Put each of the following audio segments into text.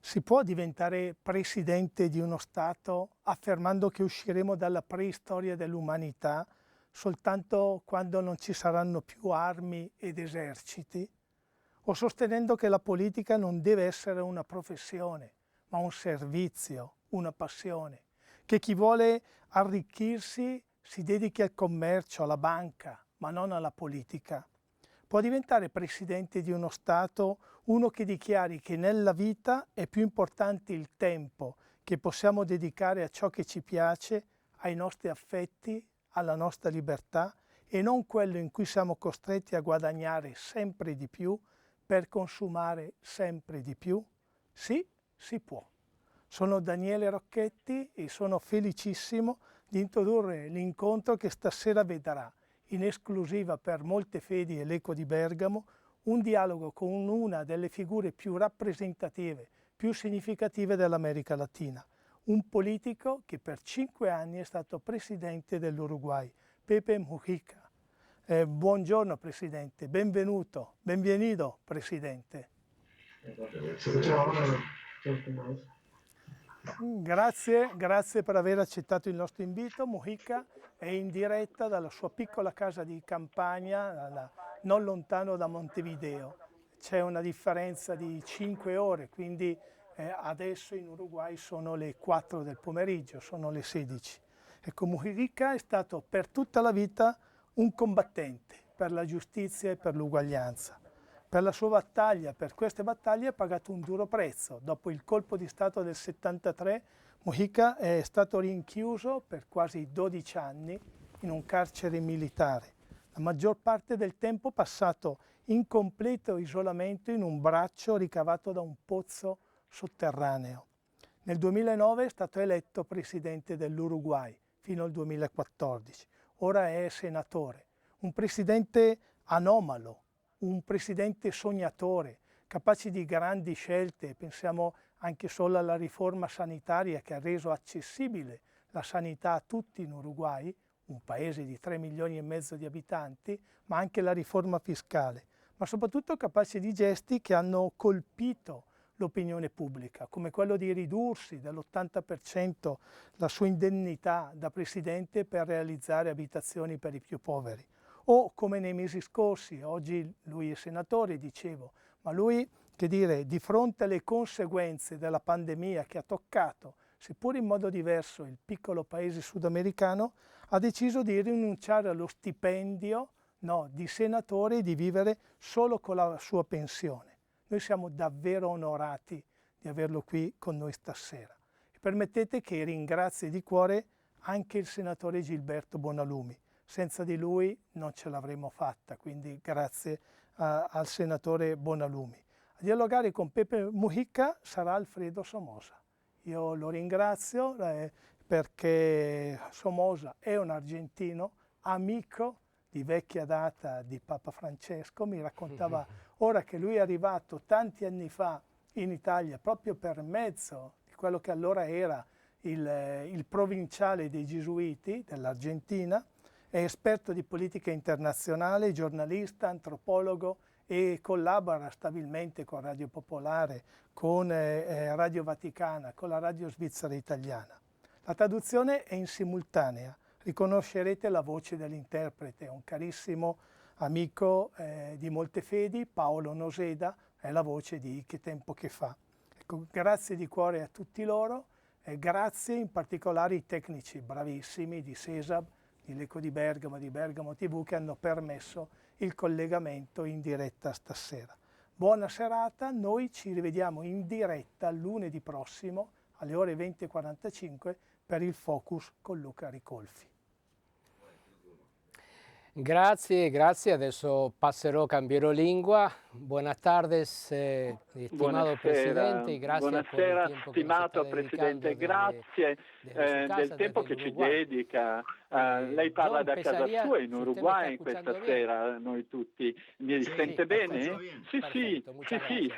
Si può diventare presidente di uno Stato affermando che usciremo dalla preistoria dell'umanità soltanto quando non ci saranno più armi ed eserciti? O sostenendo che la politica non deve essere una professione, ma un servizio, una passione, che chi vuole arricchirsi si dedichi al commercio, alla banca, ma non alla politica? Può diventare presidente di uno Stato uno che dichiari che nella vita è più importante il tempo che possiamo dedicare a ciò che ci piace, ai nostri affetti, alla nostra libertà, e non quello in cui siamo costretti a guadagnare sempre di più per consumare sempre di più? Sì, si può. Sono Daniele Rocchetti e sono felicissimo di introdurre l'incontro che stasera vedrà, in esclusiva per Moltefedi e l'Eco di Bergamo, un dialogo con una delle figure più rappresentative, più significative dell'America Latina, un politico che per 5 anni è stato presidente dell'Uruguay, Pepe Mujica. Buongiorno Presidente, benvenuto, benvenido Presidente. Grazie per aver accettato il nostro invito. Mujica è in diretta dalla sua piccola casa di campagna, non lontano da Montevideo. C'è una differenza di 5 ore, quindi adesso in Uruguay sono le 4 del pomeriggio, sono le 16. Ecco, Mujica è stato per tutta la vita un combattente per la giustizia e per l'uguaglianza. Per la sua battaglia, per queste battaglie ha pagato un duro prezzo. Dopo il colpo di Stato del 73, Mujica è stato rinchiuso per quasi 12 anni in un carcere militare. La maggior parte del tempo passato in completo isolamento in un braccio ricavato da un pozzo sotterraneo. Nel 2009 è stato eletto presidente dell'Uruguay fino al 2014. Ora è senatore. Un presidente anomalo, un presidente sognatore, capace di grandi scelte. Pensiamo anche solo alla riforma sanitaria che ha reso accessibile la sanità a tutti in Uruguay, un paese di 3 milioni e mezzo di abitanti, ma anche la riforma fiscale, ma soprattutto capace di gesti che hanno colpito l'opinione pubblica, come quello di ridursi dell'80% la sua indennità da presidente per realizzare abitazioni per i più poveri. O come nei mesi scorsi, oggi lui è senatore, dicevo, ma lui, che dire, di fronte alle conseguenze della pandemia che ha toccato, seppur in modo diverso, il piccolo paese sudamericano, ha deciso di rinunciare allo stipendio di senatore e di vivere solo con la sua pensione. Noi siamo davvero onorati di averlo qui con noi stasera. E permettete che ringrazi di cuore anche il senatore Gilberto Bonalumi. Senza di lui non ce l'avremmo fatta, quindi grazie al senatore Bonalumi. A dialogare con Pepe Mujica sarà Alfredo Somoza. Io lo ringrazio perché Somoza è un argentino, amico di vecchia data di Papa Francesco. Mi raccontava ora che lui è arrivato tanti anni fa in Italia proprio per mezzo di quello che allora era il provinciale dei Gesuiti dell'Argentina. È esperto di politica internazionale, giornalista, antropologo e collabora stabilmente con Radio Popolare, con Radio Vaticana, con la Radio Svizzera Italiana. La traduzione è in simultanea, riconoscerete la voce dell'interprete, un carissimo amico di Moltefedi, Paolo Noseda, è la voce di Che tempo che fa. Ecco, grazie di cuore a tutti loro, e grazie in particolare ai tecnici bravissimi di Sesab, di l'Eco di Bergamo TV, che hanno permesso il collegamento in diretta stasera. Buona serata, noi ci rivediamo in diretta lunedì prossimo alle ore 20:45 per il Focus con Luca Ricolfi. Grazie, adesso cambierò lingua. Buenas tardes, estimado presidente, grazie per il tempo stimato presidente, grazie del tempo che ci dedica. Lei parla da casa sua in Uruguay questa sera, noi tutti. Mi sente bene? Sì,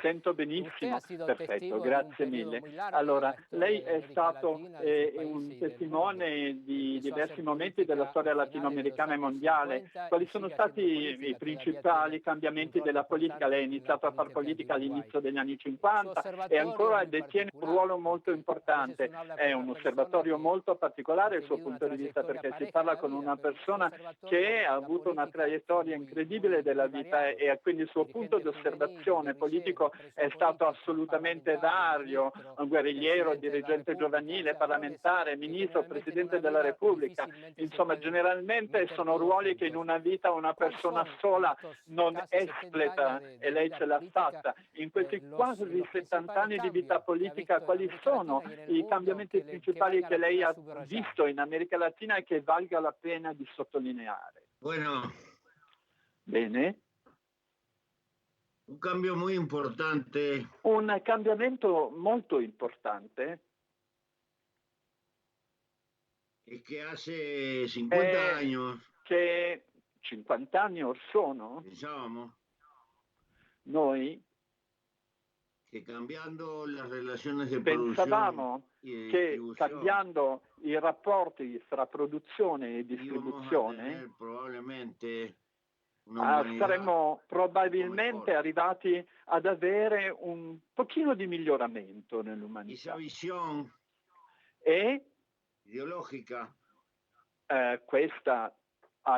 sento benissimo. Perfetto, grazie mille. Allora, lei è stato un testimone di diversi momenti della storia latinoamericana e mondiale quali sono stati i principali cambiamenti della politica. Lei ha iniziato a fare politica all'inizio degli anni 50 e ancora detiene un ruolo molto importante. È un osservatorio molto particolare il suo punto di vista, perché si parla con una persona che ha avuto una traiettoria incredibile della vita e quindi il suo punto di osservazione politico è stato assolutamente vario: guerrigliero, dirigente giovanile, parlamentare, ministro, Presidente della Repubblica. Insomma, generalmente sono ruoli che in una vita una persona sola non espleta, e lei ce l'ha fatta. In questi quasi 70 anni di vita politica, quali sono i cambiamenti principali che lei ha visto in America Latina e che valga la pena di sottolineare? Bueno. Bene. Un cambio muy importante. Un cambiamento molto importante. Es que hace 50 años. Che 50 anni or sono. Pensábamos. Noi. Che cambiando las relaciones de pensavamo che cambiando i rapporti fra produzione e distribuzione probabilmente saremmo probabilmente arrivati ad avere un pochino di miglioramento nell'umanità. E ideologica, questa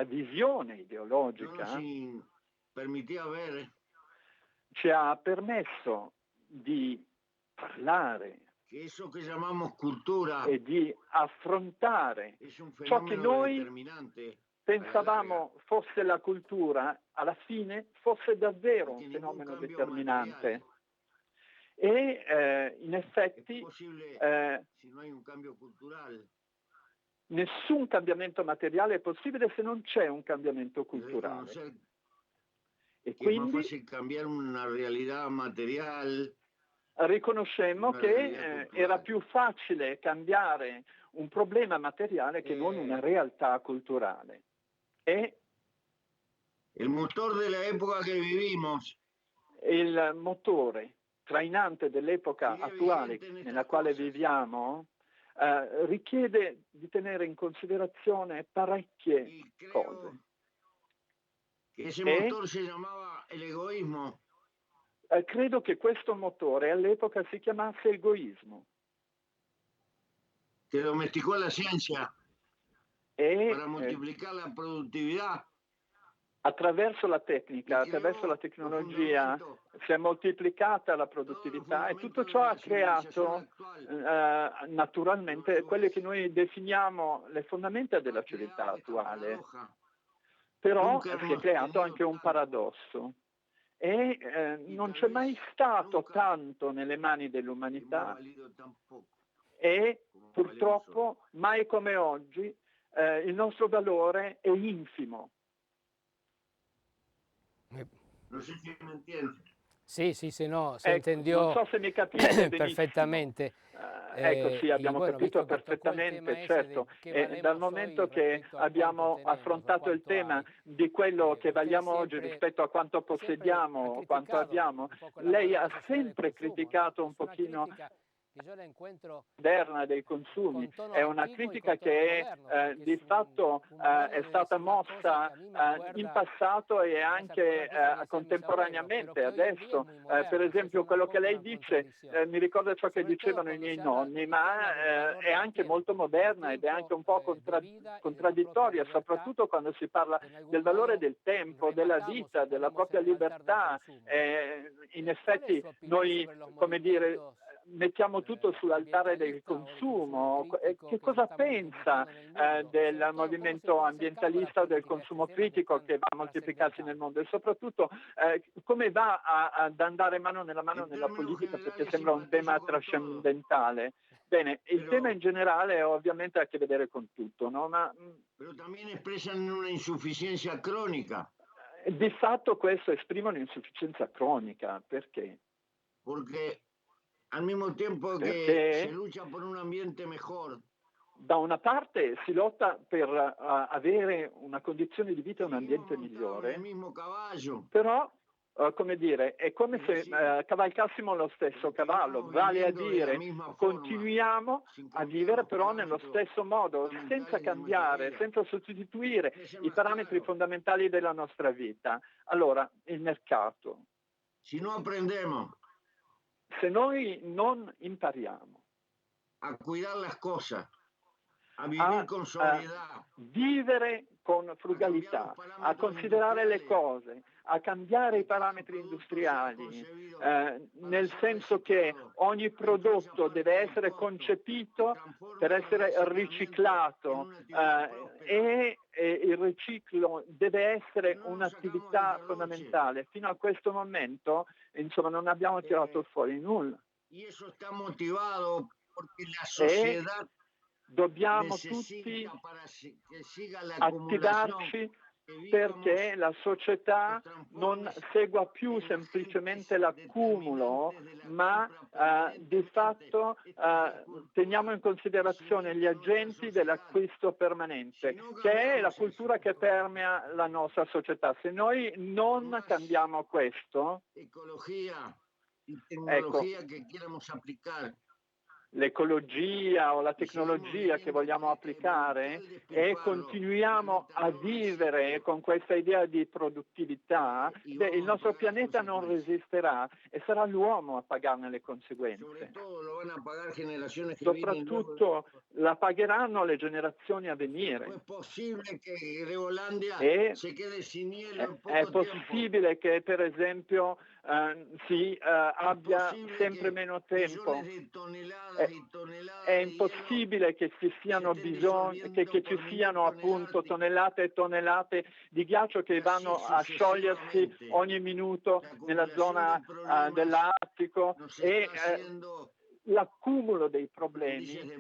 visione ideologica ci ha permesso di parlare e di affrontare ciò che noi pensavamo fosse la cultura, alla fine fosse davvero un fenomeno determinante. E in effetti nessun cambiamento materiale è possibile se non c'è un cambiamento culturale. E quindi riconoscemmo che era più facile cambiare un problema materiale che non una realtà culturale. E il motore dell'epoca che vivimos, il motore trainante dell'epoca attuale nella quale viviamo richiede di tenere in considerazione parecchie cose. Ese motor si chiamava l'egoismo. Credo che questo motore all'epoca si chiamasse egoismo. Che domesticò la scienza per moltiplicare la produttività. Attraverso la tecnica, attraverso la tecnologia si è moltiplicata la produttività e tutto ciò ha creato naturalmente quelle che noi definiamo le fondamenta della civiltà attuale. Però si è creato anche un paradosso e non c'è mai stato tanto nelle mani dell'umanità e purtroppo mai come oggi il nostro valore è infimo. Non so se mi entiende. Sì, no, se entendió non so se mi capite perfettamente. Ecco, sì, abbiamo capito perfettamente, certo. E dal momento che abbiamo affrontato il tema di quello che valiamo oggi rispetto a quanto possediamo, quanto abbiamo, lei ha sempre criticato un pochino moderna dei consumi. È una critica che di fatto è stata mossa in passato e anche contemporaneamente adesso. Per esempio quello che lei dice mi ricorda ciò che dicevano i miei nonni, ma è anche molto moderna ed è anche un po' contraddittoria, soprattutto quando si parla del valore del tempo, della vita, della propria libertà. In effetti noi, come dire, mettiamo tutto sull'altare del consumo. Che cosa pensa del movimento ambientalista o del consumo critico che va a moltiplicarsi nel mondo e soprattutto come va ad andare mano nella mano nella politica, perché sembra un tema trascendentale. Bene, il tema in generale ovviamente ha a che vedere con tutto, no? Ma però también espresan una insufficienza cronica. Di fatto questo esprime un'insufficienza cronica. Perché? Perché al mismo tiempo che si lucha por un ambiente mejor. Da una parte si lotta per avere una condizione di vita e un ambiente migliore, però come dire, è come se cavalcassimo lo stesso cavallo, vale a dire continuiamo a vivere però nello stesso modo, senza cambiare, senza sostituire i parametri fondamentali della nostra vita. Allora, il mercato. Se noi non impariamo a cuidar las cosas, a vivir con sobriedad, vivere con frugalità, a considerare le cose, a cambiare i parametri industriali, nel senso che ogni prodotto deve essere concepito per essere riciclato e il riciclo deve essere un'attività fondamentale. Fino a questo momento, insomma, non abbiamo tirato fuori nulla. Y eso está motivado porque la sociedad dobbiamo tutti attivarci perché la società non segua più semplicemente l'accumulo, ma di fatto teniamo in considerazione gli agenti dell'acquisto permanente, che è la cultura che permea la nostra società. Se noi non cambiamo questo, l'ecologia o la tecnologia che vogliamo applicare e continuiamo a vivere con questa idea di produttività, il nostro pianeta non resisterà e sarà l'uomo a pagarne le conseguenze. Soprattutto la pagheranno le generazioni a venire. È possibile che, per esempio, si abbia sempre meno tempo. È impossibile che ci siano che ci siano appunto tonnellate e tonnellate di ghiaccio che vanno a sciogliersi ogni minuto nella zona dell'Artico e l'accumulo dei problemi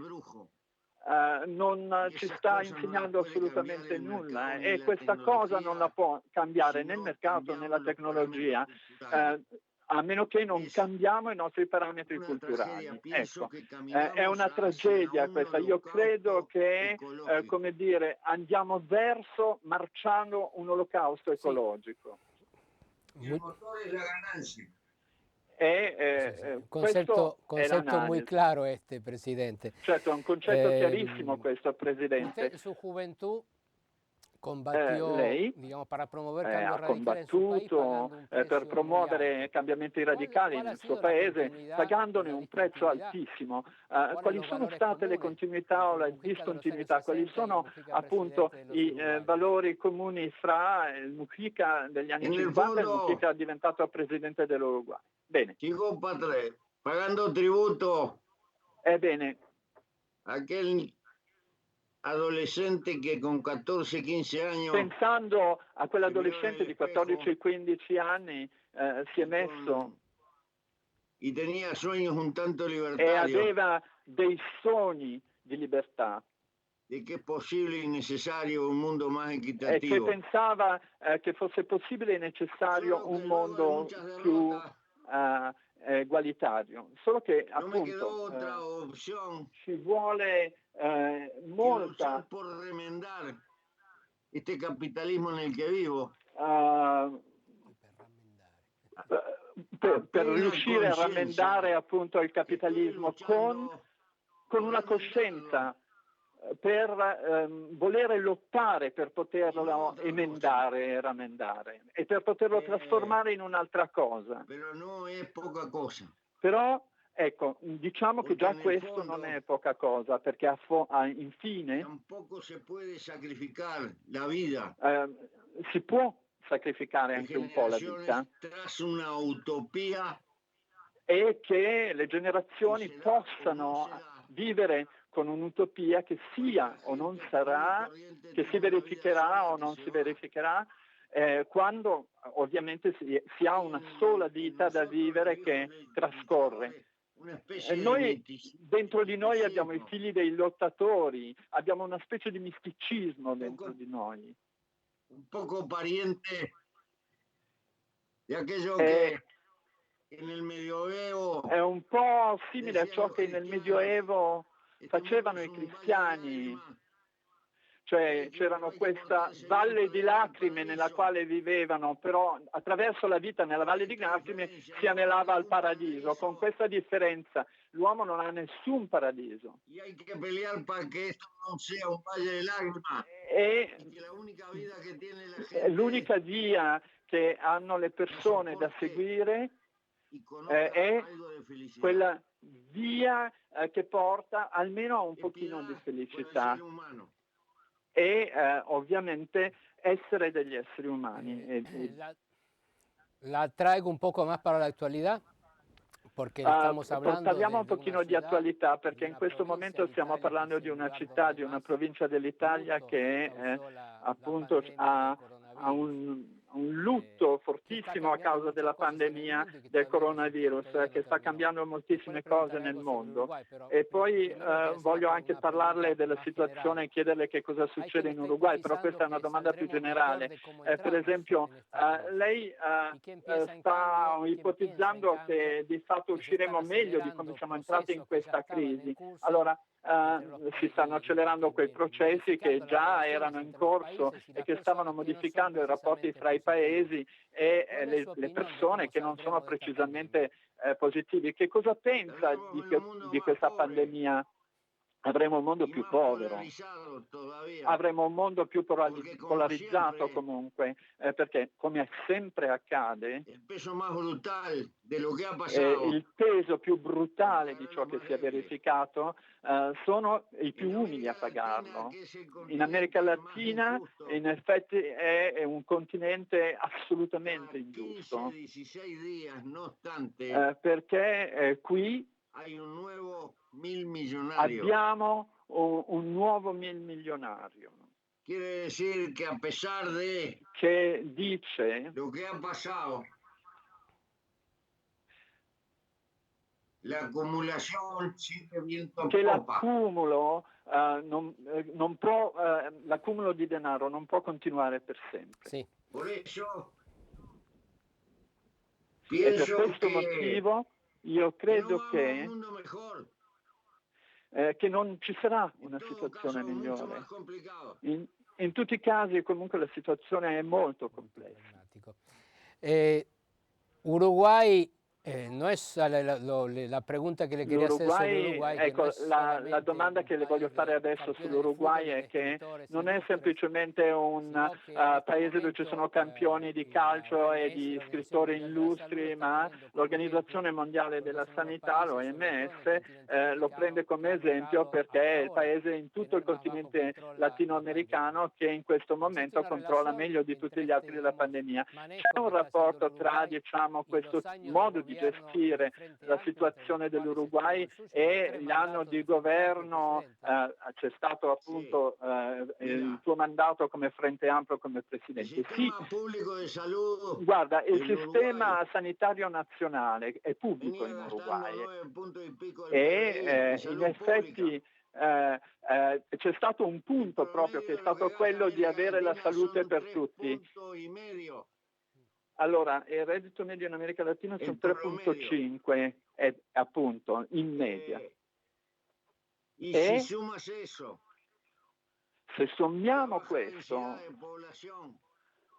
non ci sta insegnando assolutamente nulla e questa cosa non la può cambiare né il mercato né la tecnologia, a meno che non cambiamo i nostri parametri culturali. Ecco, è una tragedia questa. Io credo che, come dire, andiamo marciando un olocausto ecologico. Concepto muy claro Presidente. Certo, è un concetto chiarissimo questo, Presidente. Usted, su juventud, combatió, digamos, para promover cambios radicali in suo paese, per promuovere cambiamenti radicali nel suo paese, pagandone un prezzo altissimo. Quali sono state le continuità o le discontinuità? Quali sono appunto i valori comuni fra il Mujica degli anni 50 e il Mujica diventato presidente dell'Uruguay? Bene. Pagando tributo. Ebbene. Aquel adolescente che con 14-15 anni, pensando a quell'adolescente di 14-15 anni, si è messo y tenía sueños un tanto e aveva dei sogni di libertà, di che è possibile e necessario un mondo más equitativo, e che pensava che fosse possibile e necessario un mondo più egualitario, solo che appunto ci vuole molta por remendar este capitalismo nel che vivo, per riuscire a rammendare appunto il capitalismo con una coscienza, per volere lottare per poterlo emendare e rammendare e per poterlo trasformare in un'altra cosa. Però ecco, diciamo che già questo non è poca cosa, perché infine si può sacrificare anche un po' la vita e che le generazioni possano vivere con un'utopia che sia o non sarà, che si verificherà o non si verificherà, quando ovviamente si ha una sola vita da vivere che trascorre. Noi dentro di noi abbiamo i figli dei lottatori, abbiamo una specie di misticismo dentro di noi. Un poco pariente di aquello che nel Medioevo è un po' simile a ciò che nel Medioevo facevano i cristiani, cioè c'erano questa valle di lacrime nella quale vivevano, però attraverso la vita nella valle di lacrime si anelava al paradiso, con questa differenza: l'uomo non ha nessun paradiso. Y hay que pelear para que esto no sea un valle de lágrimas. L'unica via che hanno le persone da seguire è quella via che porta almeno a un pochino di felicità e ovviamente essere degli esseri umani. La traigo un poco más para la actualidad. Parliamo un pochino di attualità, perché in questo momento stiamo parlando di una città, di una provincia dell'Italia che appunto ha un lutto fortissimo a causa della pandemia del coronavirus, che sta cambiando moltissime cose nel mondo. E poi voglio anche parlarle della situazione e chiederle che cosa succede in Uruguay, però questa è una domanda più generale. Per esempio, lei sta ipotizzando che di fatto usciremo meglio di come siamo entrati in questa crisi. Allora, si stanno accelerando quei processi che già erano in corso e che stavano modificando i rapporti fra i paesi e le persone che non sono precisamente positivi. Che cosa pensa di questa pandemia? Avremo un mondo più povero, avremo un mondo più polarizzato comunque, perché come sempre accade, il peso più brutale di ciò che si è verificato sono i più umili a pagarlo. In America Latina in effetti è un continente assolutamente ingiusto, perché qui abbiamo un nuovo milmilionario che dice che l'accumulo l'accumulo di denaro non può continuare per sempre. Sì. E per questo motivo io credo che non ci sarà una situazione migliore. In tutti i casi comunque la situazione è molto complessa. Uruguay, no es la pregunta che le quería hacer sobre Uruguay. Ecco, la domanda che le voglio fare adesso sull'Uruguay è che non è semplicemente un paese dove ci sono campioni di calcio e di scrittori illustri, ma l'Organizzazione Mondiale della Sanità, l'OMS, lo prende come esempio perché è il paese in tutto il continente latinoamericano che in questo momento controlla meglio di tutti gli altri la pandemia. C'è un rapporto tra, diciamo, questo modo di gestire la situazione dell'Uruguay e gli anni di governo, c'è stato appunto il tuo mandato come Frente Ampio come presidente. Sì, guarda, il sistema sanitario nazionale è pubblico in Uruguay e in effetti c'è stato un punto proprio che è stato quello di avere la salute per tutti. Allora, il reddito medio in America Latina sono 3,5 appunto, in media. E se sommiamo questo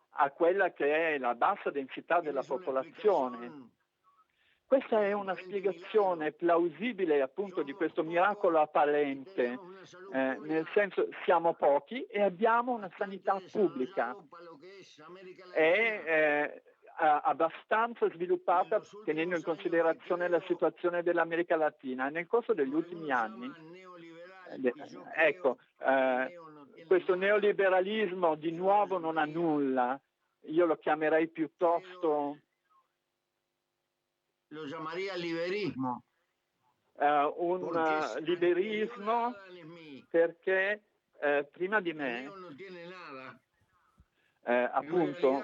a quella che è la bassa densità della popolazione, questa è una spiegazione plausibile appunto di questo miracolo apparente, nel senso siamo pochi e abbiamo una sanità pubblica abbastanza sviluppata tenendo in considerazione la situazione dell'America Latina. Nel corso degli ultimi anni, questo neoliberalismo di nuovo non ha nulla, io lo chiamerei piuttosto liberismo. Un liberismo perché prima di me appunto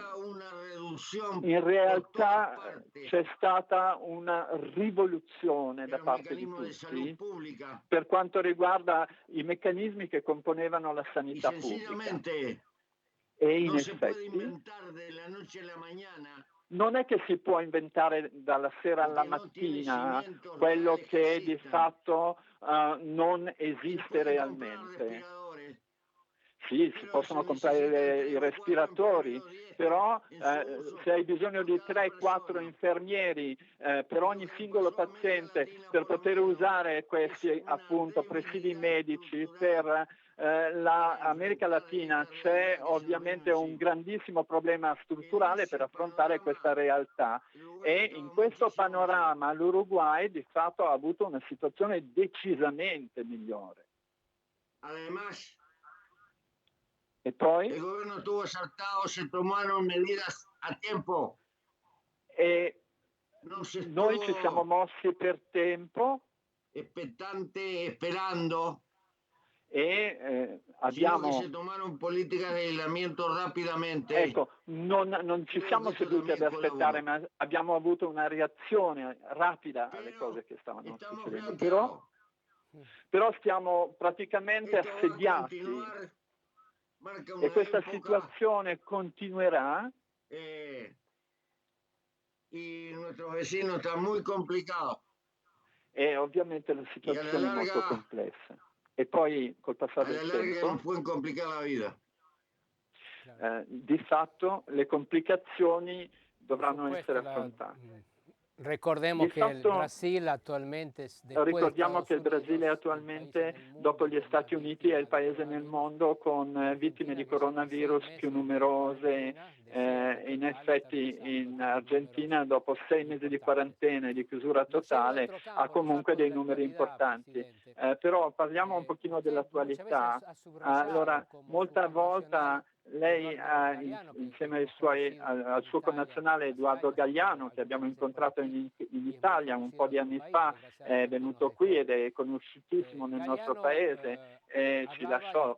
in realtà c'è stata una rivoluzione da parte di tutti per quanto riguarda i meccanismi che componevano la sanità pubblica e in effetti non è che si può inventare dalla sera alla mattina quello che di fatto non esiste realmente. sì, si possono comprare i respiratori, però se hai bisogno di 3-4 infermieri per ogni singolo paziente per poter usare questi appunto presidi medici per l'America Latina, c'è ovviamente un grandissimo problema strutturale per affrontare questa realtà, e in questo panorama l'Uruguay di fatto ha avuto una situazione decisamente migliore. Además, e poi el gobierno estuvo acertado, se tomaron medidas a tiempo. E noi ci siamo mossi per tempo, expectante, esperando. E abbiamo se tomaron políticas de aislamiento rápidamente. Ecco, non ci siamo seduti ad aspettare, ma abbiamo avuto una reazione rapida alle cose che stavano succedendo. Però stiamo praticamente assediati e questa situazione continuerà. Y nuestro vecino está muy complicado. E ovviamente la situazione è molto complessa. E poi col passare del tempo non può complicare la vita. Di fatto le complicazioni dovranno essere affrontate. Ricordiamo che il Brasile attualmente, dopo gli Stati Uniti, è il paese nel mondo con vittime di coronavirus più numerose. In effetti in Argentina, dopo 6 mesi di quarantena e di chiusura totale, ha comunque dei numeri importanti. Però parliamo un pochino dell'attualità. Allora, molta volta lei, insieme al suo connazionale Edoardo Galeano, che abbiamo incontrato in Italia un po' di anni fa, è venuto qui ed è conosciutissimo nel nostro paese, ci lasciò.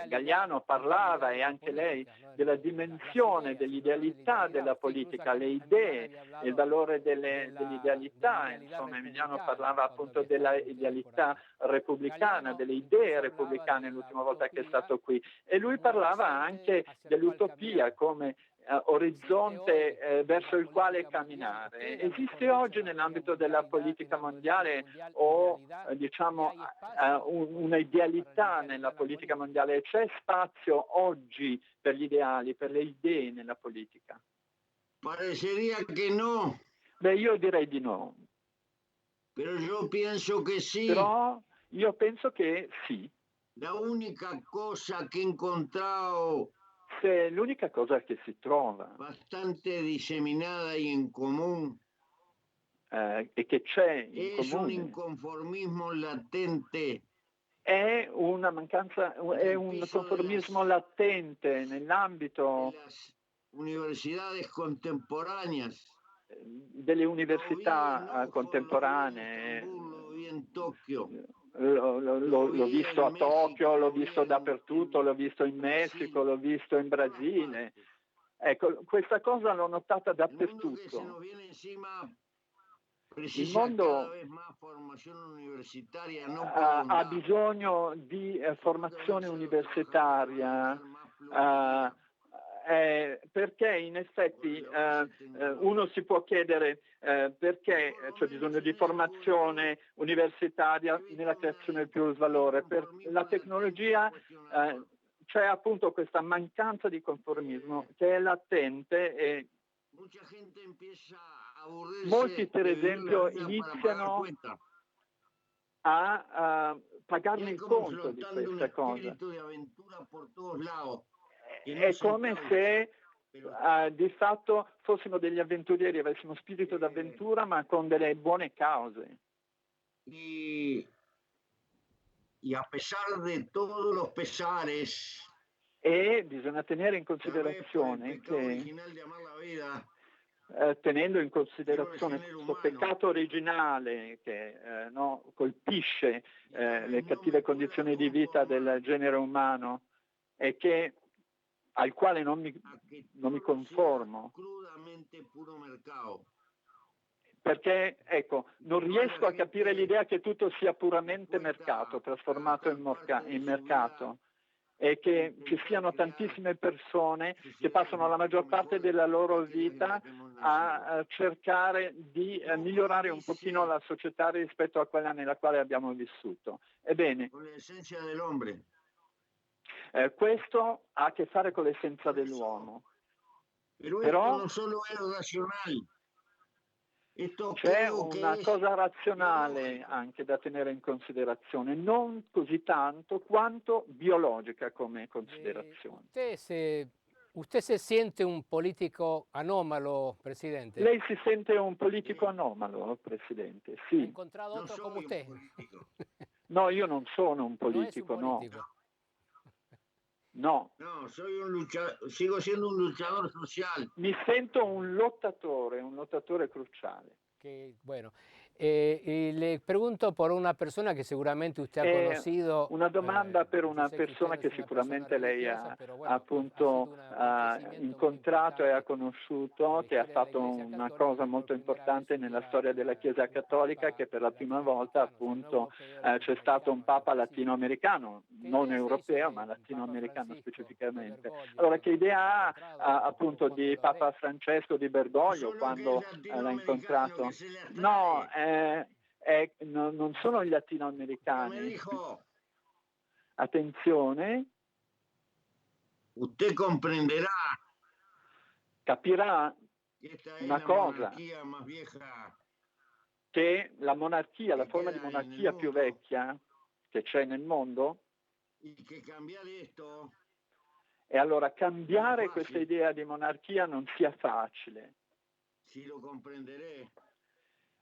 Galeano parlava, e anche lei, della dimensione dell'idealità della politica, le idee, il valore dell'idealità. Insomma, Emiliano parlava appunto della idealità repubblicana, delle idee repubblicane l'ultima volta che è stato qui. E lui parlava anche dell'utopia come orizzonte verso il quale camminare. Esiste oggi nell'ambito della politica mondiale o diciamo una idealità nella politica mondiale? C'è spazio oggi per gli ideali, per le idee nella politica? Parecería que no. Beh, io direi di no. Pero yo pienso que sí. Però io penso che sì. La única cosa que he encontrado l'unica cosa che si trova bastante diseminata e in comune e che c'è in comune un inconformismo latente, è una mancanza, è un conformismo latente nell'ambito università contemporanee, delle università contemporanee. In Tokyo. L'ho visto a Tokyo, l'ho visto dappertutto, l'ho visto in Messico, l'ho visto in Brasile. Ecco, questa cosa l'ho notata dappertutto. Il mondo ha bisogno di formazione universitaria, perché in effetti uno si può chiedere perché c'è bisogno di formazione universitaria nella creazione del più valore. Per la tecnologia c'è appunto questa mancanza di conformismo che è latente, e molti per esempio iniziano a pagarne il conto di questa cosa. È come se di fatto fossimo degli avventurieri, avessimo spirito d'avventura ma con delle buone cause. Y a pesar de todos los pesares, e bisogna tenere in considerazione che tenendo in considerazione questo peccato originale che colpisce le cattive condizioni di vita del genere umano e al quale non mi conformo, perché non riesco a capire l'idea che tutto sia puramente mercato, trasformato in mercato, e che ci siano tantissime persone che passano la maggior parte della loro vita a cercare di migliorare un pochino la società rispetto a quella nella quale abbiamo vissuto. Ebbene, Questo ha a che fare con l'essenza dell'uomo. Però non solo è razionale. C'è una cosa razionale anche da tenere in considerazione, non così tanto quanto biologica come considerazione. Usted se siente un politico anomalo, Presidente? Lei si sente un politico anomalo, Presidente? Sì. ¿Ha encontrado otro como usted? No, io non sono un politico, no. No. No, sigo siendo un luchador social. Mi sento un lottatore cruciale. Bueno, y le pregunto por una persona que seguramente usted ha conocido. Una domanda per una persona che sicuramente lei ha appunto incontrato e ha conosciuto, che ha fatto una cosa molto importante nella storia della Chiesa Cattolica, che per la prima volta appunto c'è stato un Papa latinoamericano, non europeo ma latinoamericano specificamente. Allora, che idea ha appunto di Papa Francesco di Bergoglio quando l'ha incontrato? No, non sono gli latinoamericani. Attenzione. Usted comprenderà. Capirà una cosa, che la monarchia, la forma di monarchia più vecchia che c'è nel mondo, e allora cambiare questa idea di monarchia non sia facile. Sì, lo comprenderé.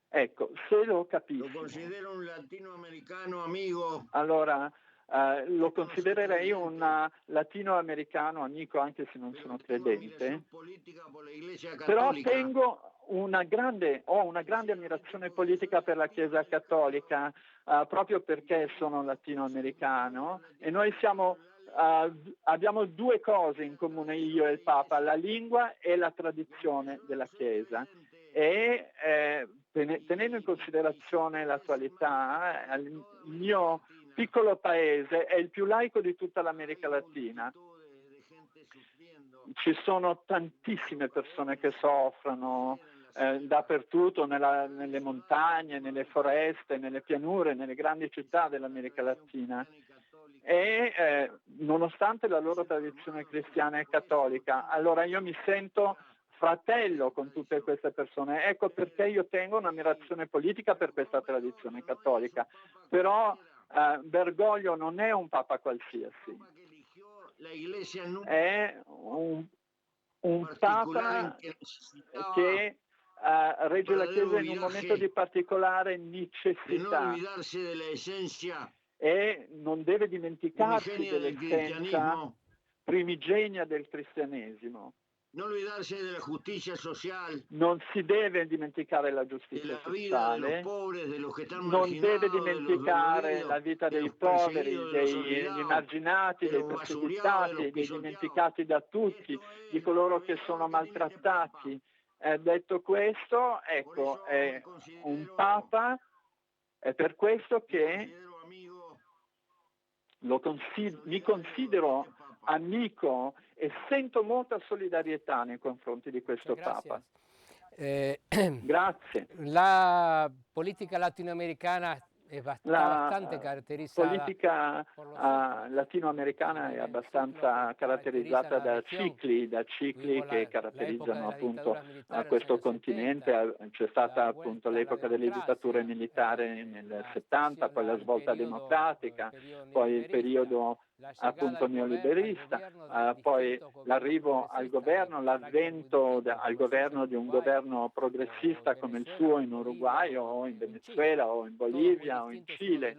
Ecco, se lo capisci. Lo considero un latinoamericano amico. Allora, lo considererei un latinoamericano amico, anche se non sono credente. Però ho una grande ammirazione politica per la Chiesa Cattolica, proprio perché sono latinoamericano, e noi abbiamo due cose in comune, io e il Papa: la lingua e la tradizione della Chiesa. E tenendo in considerazione l'attualità, il mio piccolo paese è il più laico di tutta l'America Latina. Ci sono tantissime persone che soffrono dappertutto, nelle montagne, nelle foreste, nelle pianure, nelle grandi città dell'America Latina. E nonostante la loro tradizione cristiana e cattolica, allora io mi sento fratello con tutte queste persone. Ecco perché io tengo un'ammirazione politica per questa tradizione cattolica. Però Bergoglio non è un papa qualsiasi, è un papa che regge la Chiesa in un momento di particolare necessità e non deve dimenticarsi dell'essenza primigenia del cristianesimo. Non si deve dimenticare la giustizia sociale, non deve dimenticare la vita dei poveri, degli emarginati, dei perseguitati, dei dimenticati da tutti, di coloro che sono maltrattati. Detto questo, ecco, è un Papa, è per questo che mi considero amico e sento molta solidarietà nei confronti di questo Papa. Grazie. La politica latinoamericana está bastante caratterizzata. La politica latinoamericana è abbastanza caratterizzata da cicli che caratterizzano appunto questo continente. C'è stata appunto l'epoca delle dittature militari nel 70, poi la svolta democratica, poi il periodo appunto neoliberista, poi l'arrivo al governo, l'avvento al governo di un governo progressista come il suo in Uruguay o in Venezuela o in Bolivia o in Cile,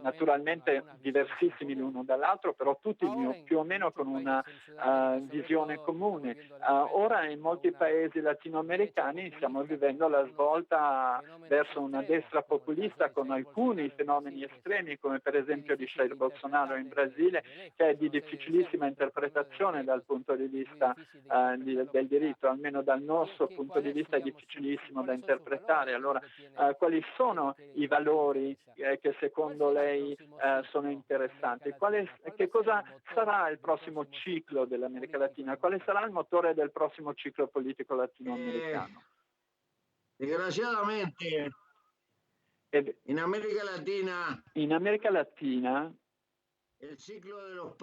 naturalmente diversissimi l'uno dall'altro, però tutti più o meno con una visione comune. Ora in molti paesi latinoamericani stiamo vivendo la svolta verso una destra populista con alcuni fenomeni estremi, come per esempio di Jair Bolsonaro in Brasile, che è di difficilissima interpretazione dal punto di vista del diritto, almeno dal nostro punto di vista è difficilissimo da interpretare. Allora, quali sono i valori che secondo lei sono interessanti? Che cosa sarà il prossimo ciclo dell'America Latina? Quale sarà il motore del prossimo ciclo politico latinoamericano? Desgraciadamente, in America Latina il ciclo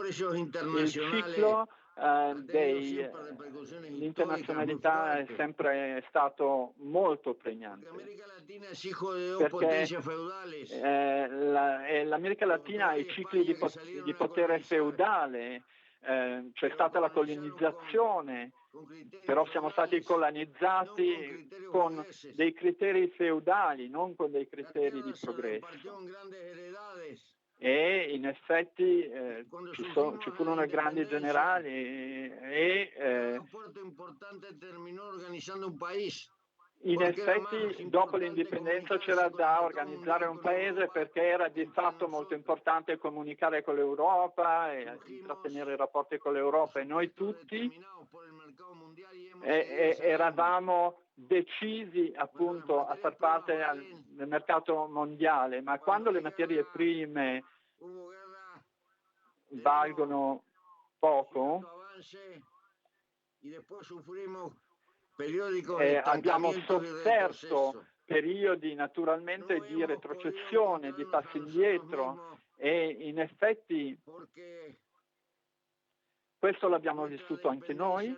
dell'internazionalità è sempre stato molto pregnante, perché l'America Latina ha i cicli di potere feudale, c'è stata la colonizzazione, però siamo stati colonizzati con dei criteri feudali, non con dei criteri di progresso. E in effetti ci furono grandi generali e in effetti dopo l'indipendenza c'era da organizzare un paese, perché era di fatto molto importante comunicare con l'Europa e intrattenere i rapporti con l'Europa, e noi tutti eravamo decisi appunto a far parte del mercato mondiale, ma quando le materie prime valgono poco, abbiamo sofferto periodi naturalmente di retrocessione, di passi indietro, e in effetti questo l'abbiamo vissuto anche noi,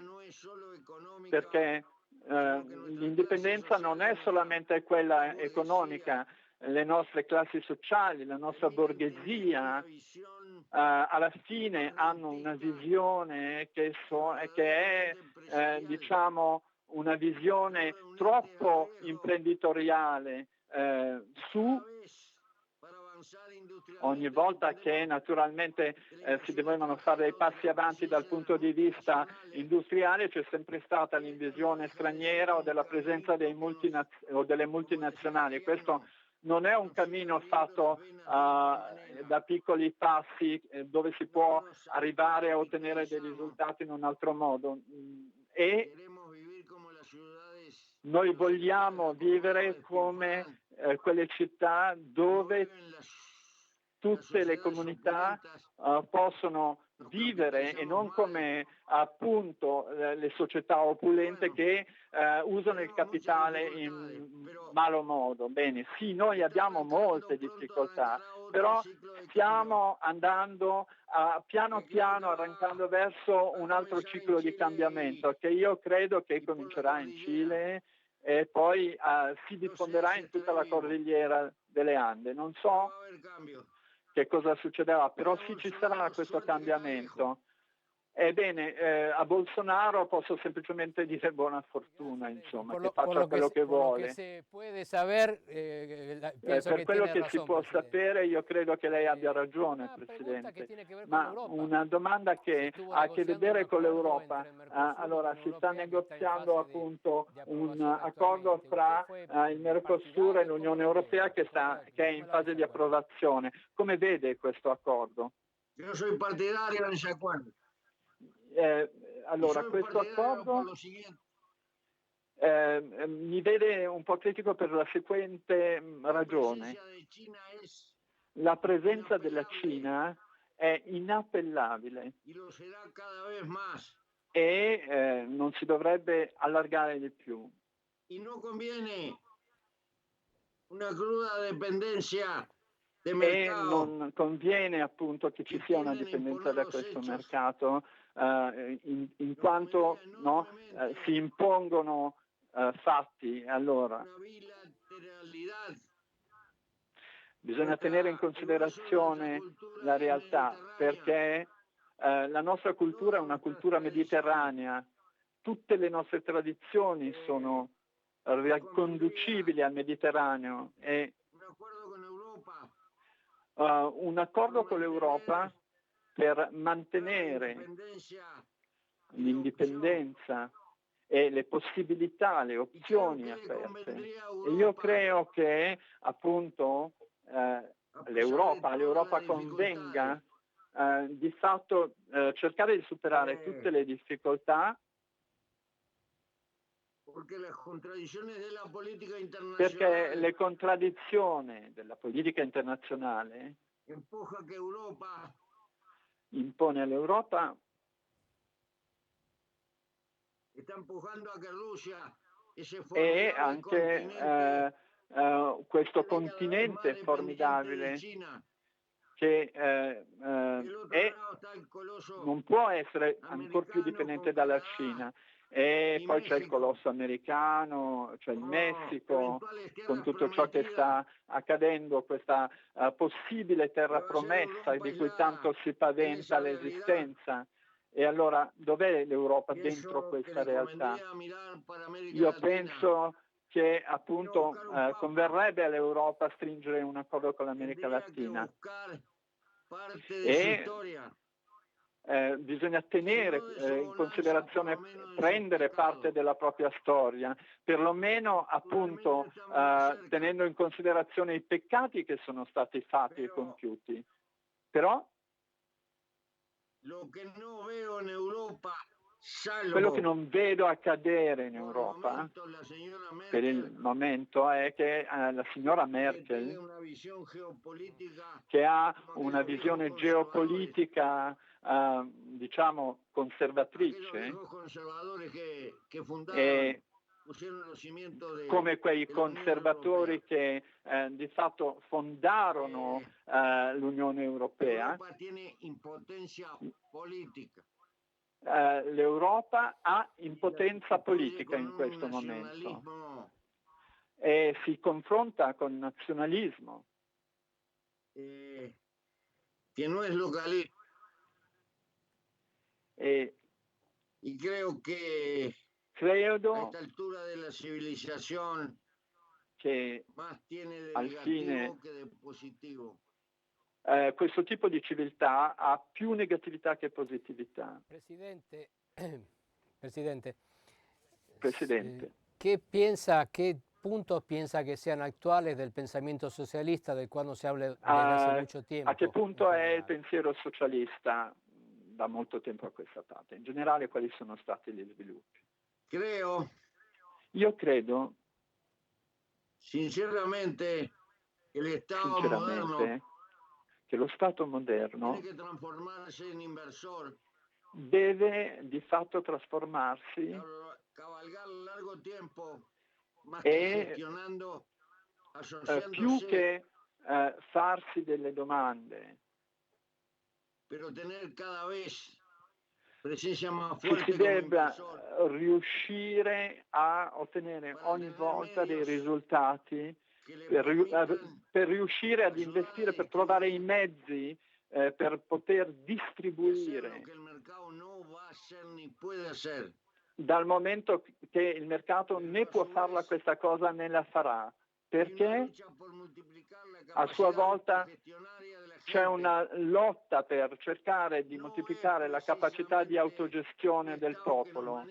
perché l'indipendenza non è solamente quella economica. Le nostre classi sociali, la nostra borghesia alla fine hanno una visione che è diciamo una visione troppo imprenditoriale su ogni volta che naturalmente si dovevano fare dei passi avanti dal punto di vista industriale, c'è sempre stata l'invasione straniera o della presenza delle multinazionali. Questo non è un cammino fatto da piccoli passi dove si può arrivare a ottenere dei risultati in un altro modo, e noi vogliamo vivere come quelle città dove tutte le comunità possono vivere, e non come appunto le società opulente che usano il capitale in malo modo. Bene, sì, noi abbiamo molte difficoltà, però stiamo andando piano piano arrancando verso un altro ciclo di cambiamento che io credo che comincerà in Cile e poi si diffonderà in tutta la cordigliera delle Ande. Non so che cosa succederà, però sì, ci sarà questo cambiamento. Ebbene, a Bolsonaro posso semplicemente dire buona fortuna, insomma, che faccia quello che vuole. Per quello che si può sapere, io credo che lei abbia ragione, Presidente. Ma una domanda che ha a che vedere con l'Europa. Allora, si sta negoziando appunto un accordo fra il Mercosur e l'Unione Europea che è in fase di approvazione. Come vede questo accordo? Io sono partidario di ese accordo. Allora, questo accordo mi vede un po' critico per la seguente ragione. La presenza della Cina è inappellabile e non si dovrebbe allargare di più. E non conviene una cruda dipendenza. E non conviene appunto che ci sia una dipendenza da questo mercato in quanto si impongono fatti. Allora bisogna tenere in considerazione la realtà, perché la nostra cultura è una cultura mediterranea, tutte le nostre tradizioni sono riconducibili al Mediterraneo e un accordo con l'Europa per mantenere l'indipendenza e le possibilità, le opzioni aperte. E io credo che appunto l'Europa convenga di fatto cercare di superare tutte le difficoltà, perché le contraddizioni della politica internazionale impone all'Europa e anche questo continente formidabile che non può essere ancora più dipendente dalla Cina. E poi c'è il colosso americano, c'è il Messico, con tutto ciò che sta accadendo, questa possibile terra promessa di cui tanto si paventa l'esistenza. E allora dov'è l'Europa dentro questa realtà? Io penso che appunto converrebbe all'Europa stringere un accordo con l'America Latina. E bisogna tenere in considerazione, prendere parte della propria storia, perlomeno appunto tenendo in considerazione i peccati che sono stati fatti e compiuti. Però quello che non vedo accadere in Europa per il momento è che la signora Merkel, che ha una visione geopolitica diciamo conservatrice, e come quei conservatori che di fatto fondarono l'Unione Europea, l'Europa ha impotenza politica in questo momento e si confronta con nazionalismo. Che non è localismo. E credo che al fine questo tipo di civiltà ha più negatività che positività. Presidente, ¿qué puntos piensa que sean actuales del pensamiento socialista del cual no se habla desde hace mucho tiempo? A che punto è il pensiero socialista da molto tempo a questa parte? In generale, quali sono stati gli sviluppi? Io credo sinceramente che lo Stato moderno deve di fatto trasformarsi e più che farsi delle domande che si debba riuscire a ottenere ogni volta dei risultati per riuscire ad investire, per trovare i mezzi per poter distribuire, dal momento che il mercato né può farla questa cosa né la farà, perché a sua volta c'è una lotta per cercare di moltiplicare la capacità di autogestione del popolo.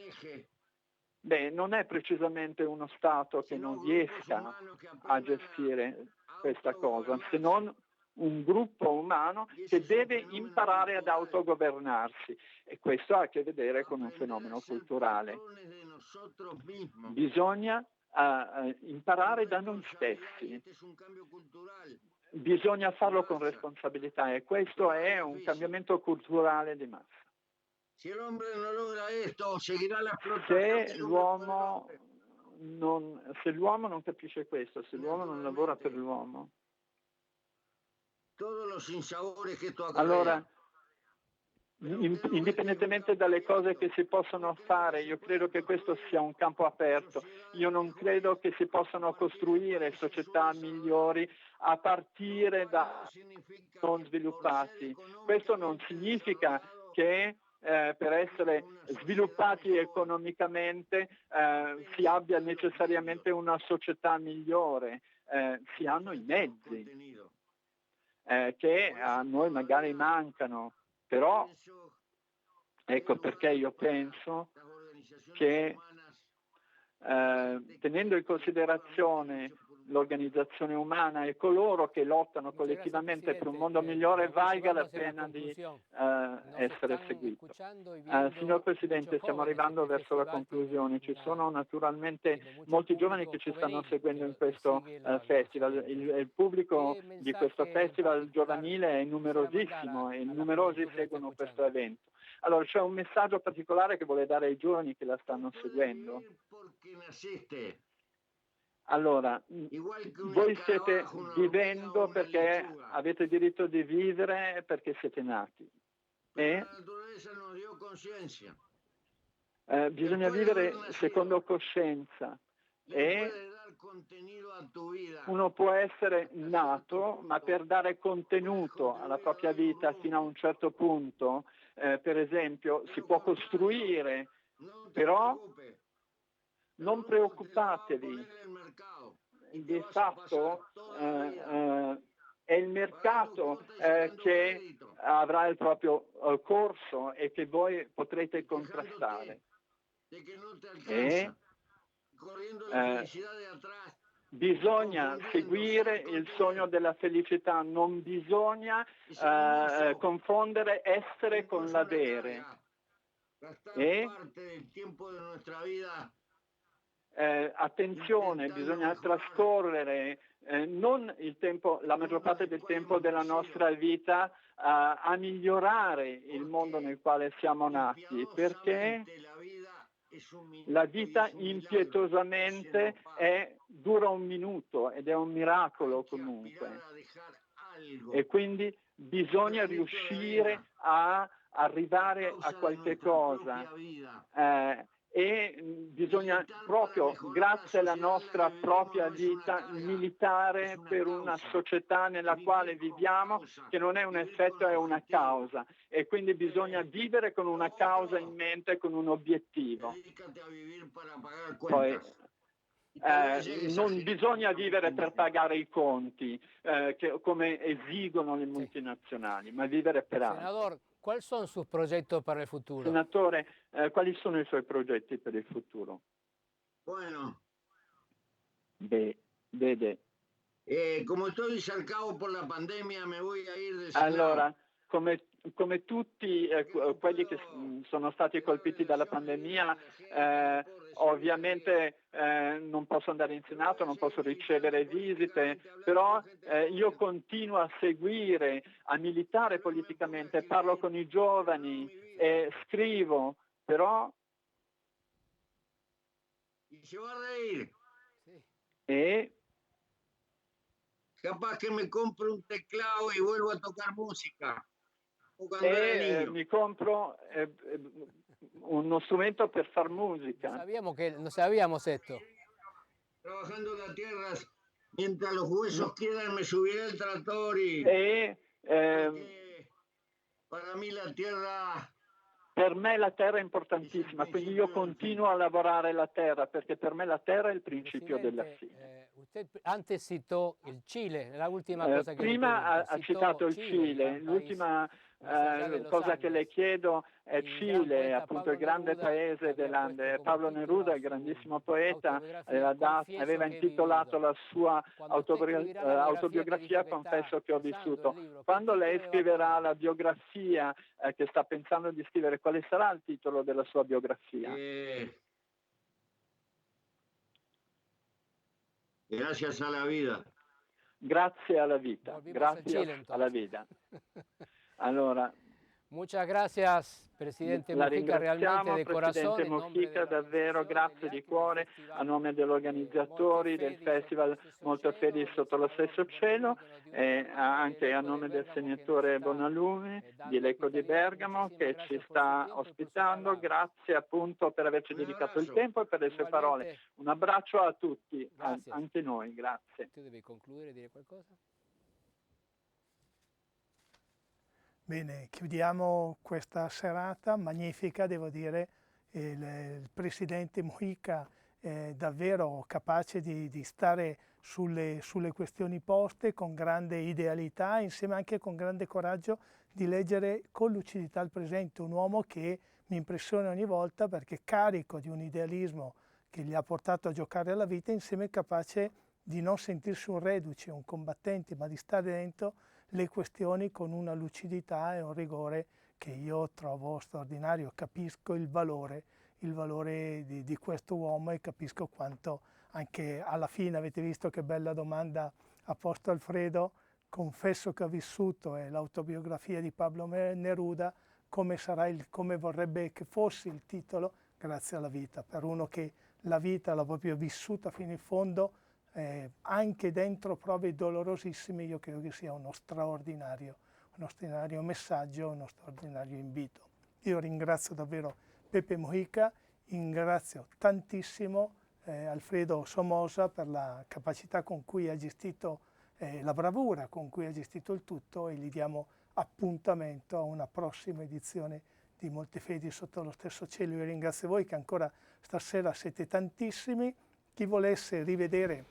Beh, non è precisamente uno Stato che non riesca a gestire questa cosa, se non un gruppo umano che deve imparare ad autogovernarsi, e questo ha a che vedere con un fenomeno culturale. Bisogna imparare da noi stessi, bisogna farlo con responsabilità, e questo è un cambiamento culturale di massa. Se l'uomo non capisce questo, se l'uomo non lavora per l'uomo, allora, indipendentemente dalle cose che si possono fare, io credo che questo sia un campo aperto. Io non credo che si possano costruire società migliori a partire da non sviluppati. Questo non significa che per essere sviluppati economicamente si abbia necessariamente una società migliore, si hanno i mezzi che a noi magari mancano, però ecco perché io penso che tenendo in considerazione l'organizzazione umana e coloro che lottano collettivamente per un mondo migliore, valga la pena di essere seguito. Signor Presidente, stiamo arrivando verso la conclusione. Ci sono naturalmente molti giovani che ci stanno seguendo in questo festival. Il pubblico di questo festival giovanile è numerosissimo e numerosi seguono questo evento. Allora, c'è un messaggio particolare che vuole dare ai giovani che la stanno seguendo. Allora, voi siete vivendo perché avete diritto di vivere perché siete nati. E bisogna vivere secondo coscienza. E uno può essere nato, ma per dare contenuto alla propria vita fino a un certo punto, per esempio, si può costruire, però non preoccupatevi, di fatto è il mercato che avrà il proprio corso e che voi potrete contrastare. E bisogna seguire il sogno della felicità, non bisogna confondere essere con l'avere. E attenzione, bisogna trascorrere non il tempo, la maggior parte del tempo della nostra vita a migliorare il mondo nel quale siamo nati, perché la vita impietosamente dura un minuto ed è un miracolo comunque. E quindi bisogna riuscire a arrivare a qualche cosa. E bisogna proprio, grazie alla nostra propria vita, militare per una società nella quale viviamo, che non è un effetto, è una causa. E quindi bisogna vivere con una causa in mente, con un obiettivo. Poi, non bisogna vivere per pagare i conti, come esigono le multinazionali, ma vivere per altro. Senador, ¿cuáles son sus proyectos para el futuro? Senatore, quali sono i suoi progetti per il futuro? Bueno. Vede. Como estoy cercado por la pandemia, me voy a ir de Allora, come tutti quelli che sono stati colpiti dalla pandemia, ovviamente non posso andare in Senato, non posso ricevere visite, però io continuo a seguire, a militare politicamente, parlo con i giovani, scrivo, però... E... Capaz que me compro un teclado y vuelvo a tocar música. Mi compro uno strumento per far musica. No sabíamos esto. Trabajando la tierra, mientras los huesos quedan, me subiré al tractor y... para mí la tierra... Per me la terra è importantissima, quindi io continuo a lavorare la terra, perché per me la terra è il principio della fine. Usted antes citó il Cile, la ultima cosa che prima ha citato il Cile, l'ultima cosa che le chiedo è Cile, appunto il grande paese dell'Ande. Pablo Neruda, il grandissimo poeta, aveva intitolato la sua autobiografia Confesso che ho vissuto. Quando lei scriverà la biografia che sta pensando di scrivere, quale sarà il titolo della sua biografia? Gracias a la vida. Grazie alla vita. Grazie alla vita. Allora, muchas gracias, Presidente Mujica, realmente de corazón. Presidente Mujica, davvero grazie di cuore a nome degli organizzatori del festival Molto Felici sotto lo stesso cielo e anche a nome del senatore Bonalumi di Lecco di Bergamo che ci sta ospitando. Grazie appunto per averci dedicato il tempo e per le sue parole. Un abbraccio a tutti, anche noi, grazie. Tu devi concludere, dire qualcosa? Bene, chiudiamo questa serata magnifica, devo dire, il Presidente Mujica è davvero capace di stare sulle questioni poste con grande idealità, insieme anche con grande coraggio di leggere con lucidità il presente, un uomo che mi impressiona ogni volta perché carico di un idealismo che gli ha portato a giocare alla vita, insieme capace di non sentirsi un reduce, un combattente, ma di stare dentro le questioni con una lucidità e un rigore che io trovo straordinario. Capisco il valore di questo uomo e capisco quanto anche alla fine, avete visto che bella domanda ha posto Alfredo, confesso che ho vissuto l'autobiografia di Pablo Neruda, come vorrebbe che fosse il titolo, grazie alla vita, per uno che la vita l'ha proprio vissuta fino in fondo, anche dentro prove dolorosissime, io credo che sia uno straordinario messaggio, uno straordinario invito. Io ringrazio davvero Pepe Mujica, ringrazio tantissimo Alfredo Somoza per la capacità con cui ha gestito, la bravura con cui ha gestito il tutto, e gli diamo appuntamento a una prossima edizione di Molte Fedi sotto lo stesso cielo. Io ringrazio voi che ancora stasera siete tantissimi. Chi volesse rivedere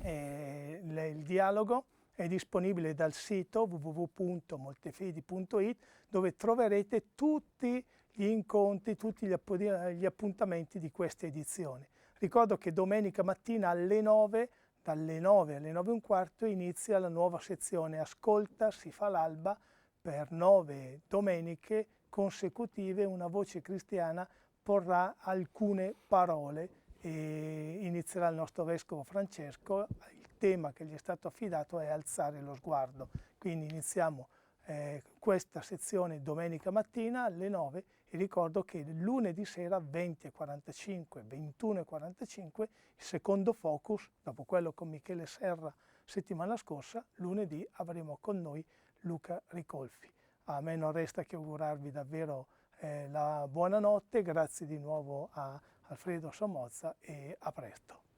il dialogo è disponibile dal sito www.moltefedi.it, dove troverete tutti gli incontri, tutti gli appuntamenti di questa edizione. Ricordo che domenica mattina alle 9, dalle 9 alle 9:15, inizia la nuova sezione Ascolta, si fa l'alba. Per 9 domeniche consecutive una voce cristiana porrà alcune parole e inizierà il nostro Vescovo Francesco. Il tema che gli è stato affidato è alzare lo sguardo. Quindi iniziamo questa sezione domenica mattina alle 9, e ricordo che lunedì sera 20:45, 21:45, il secondo focus, dopo quello con Michele Serra settimana scorsa, lunedì avremo con noi Luca Ricolfi. A me non resta che augurarvi davvero la buonanotte, grazie di nuovo a Alfredo Somoza e a presto.